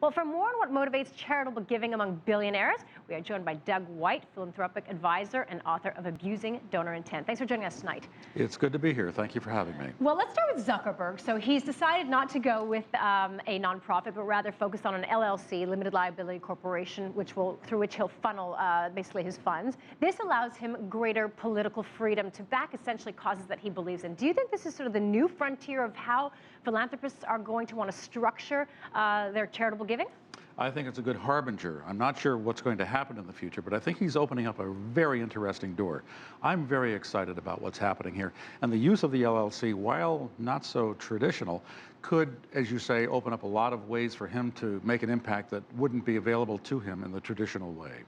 Well, for more on what motivates charitable giving among billionaires, we are joined by Doug White, philanthropic advisor and author of Abusing Donor Intent. Thanks for joining us tonight. It's good to be here. Thank you for having me. Well, let's start with Zuckerberg. So he's decided not to go with a nonprofit, but rather focus on an LLC, limited liability corporation, through which he'll funnel basically his funds. This allows him greater political freedom to back essentially causes that he believes in. Do you think this is sort of the new frontier of how philanthropists are going to want to structure their charitable giving? I think it's a good harbinger. I'm not sure what's going to happen in the future, but I think he's opening up a very interesting door. I'm very excited about what's happening here. And the use of the LLC, while not so traditional, could, as you say, open up a lot of ways for him to make an impact that wouldn't be available to him in the traditional way.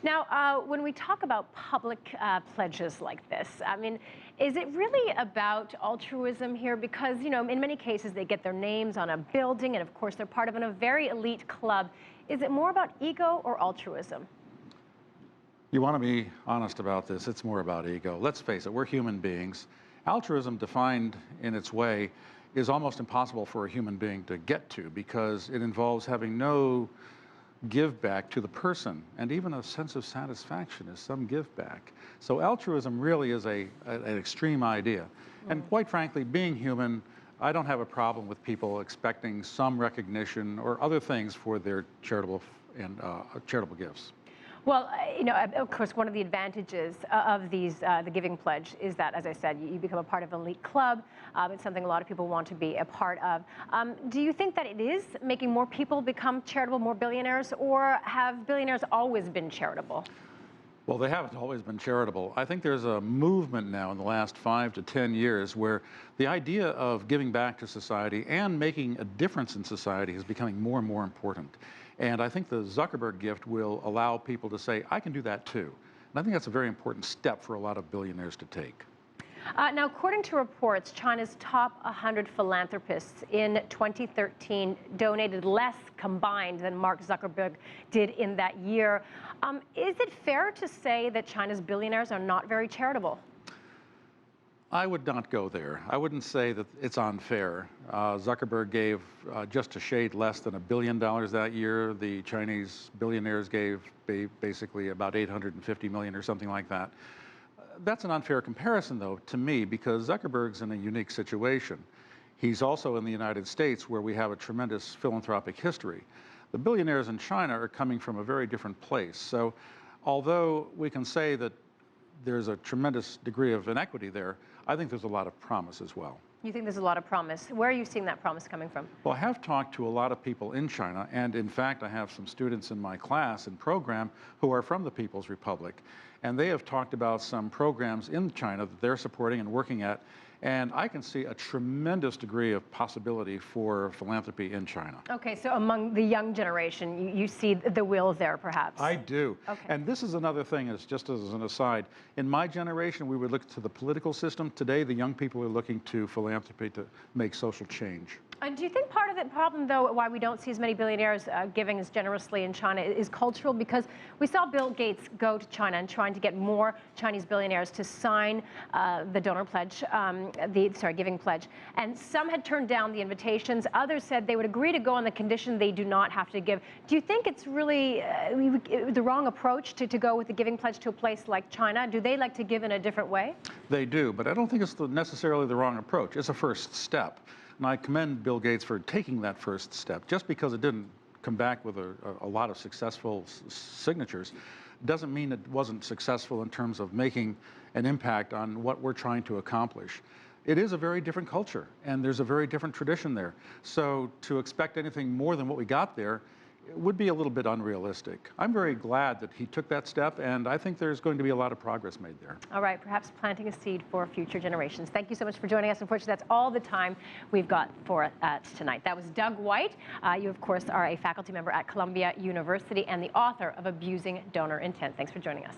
Now, when we talk about public pledges like this, I mean, is it really about altruism here? Because, you know, in many cases, they get their names on a building, and of course, they're part of a very elite club. Is it more about ego or altruism? You want to be honest about this. It's more about ego. Let's face it, we're human beings. Altruism, defined in its way, is almost impossible for a human being to get to because it involves having no give back to the person, and even a sense of satisfaction is some give back. So altruism really is an extreme idea. And quite frankly, being human, I don't have a problem with people expecting some recognition or other things for their charitable gifts. Well, you know, of course, one of the advantages of the Giving Pledge is that, as I said, you become a part of an elite club. It's something a lot of people want to be a part of. Do you think that it is making more people become charitable, more billionaires, or have billionaires always been charitable? Well, they haven't always been charitable. I think there's a movement now in the last 5 to 10 years where the idea of giving back to society and making a difference in society is becoming more and more important. And I think the Zuckerberg gift will allow people to say, I can do that too. And I think that's a very important step for a lot of billionaires to take. Now, according to reports, China's top 100 philanthropists in 2013 donated less combined than Mark Zuckerberg did in that year. Is it fair to say that China's billionaires are not very charitable? I would not go there. I wouldn't say that it's unfair. Zuckerberg gave just a shade less than $1 billion that year. The Chinese billionaires gave basically about $850 million or something like that. That's an unfair comparison, though, to me, because Zuckerberg's in a unique situation. He's also in the United States, where we have a tremendous philanthropic history. The billionaires in China are coming from a very different place. So although we can say that there's a tremendous degree of inequity there, I think there's a lot of promise as well. You think there's a lot of promise. Where are you seeing that promise coming from? Well, I have talked to a lot of people in China, and in fact, I have some students in my class and program who are from the People's Republic, and they have talked about some programs in China that they're supporting and working at, and I can see a tremendous degree of possibility for philanthropy in China. Okay, so among the young generation, you see the will there, perhaps? I do. Okay. And this is another thing, just as an aside. In my generation, we would look to the political system. Today, the young people are looking to philanthropy to make social change. And do you think part of the problem, though, why we don't see as many billionaires giving as generously in China is cultural? Because we saw Bill Gates go to China and trying to get more Chinese billionaires to sign the donor pledge, Giving Pledge. And some had turned down the invitations. Others said they would agree to go on the condition they do not have to give. Do you think it's really the wrong approach to go with the Giving Pledge to a place like China? Do they like to give in a different way? They do, but I don't think it's necessarily the wrong approach. It's a first step. And I commend Bill Gates for taking that first step. Just because it didn't come back with a lot of successful signatures doesn't mean it wasn't successful in terms of making an impact on what we're trying to accomplish. It is a very different culture, and there's a very different tradition there. So to expect anything more than what we got there would be a little bit unrealistic. I'm very glad that he took that step, and I think there's going to be a lot of progress made there. All right, perhaps planting a seed for future generations. Thank you so much for joining us. Unfortunately, that's all the time we've got for tonight. That was Doug White. You, of course, are a faculty member at Columbia University and the author of Abusing Donor Intent. Thanks for joining us.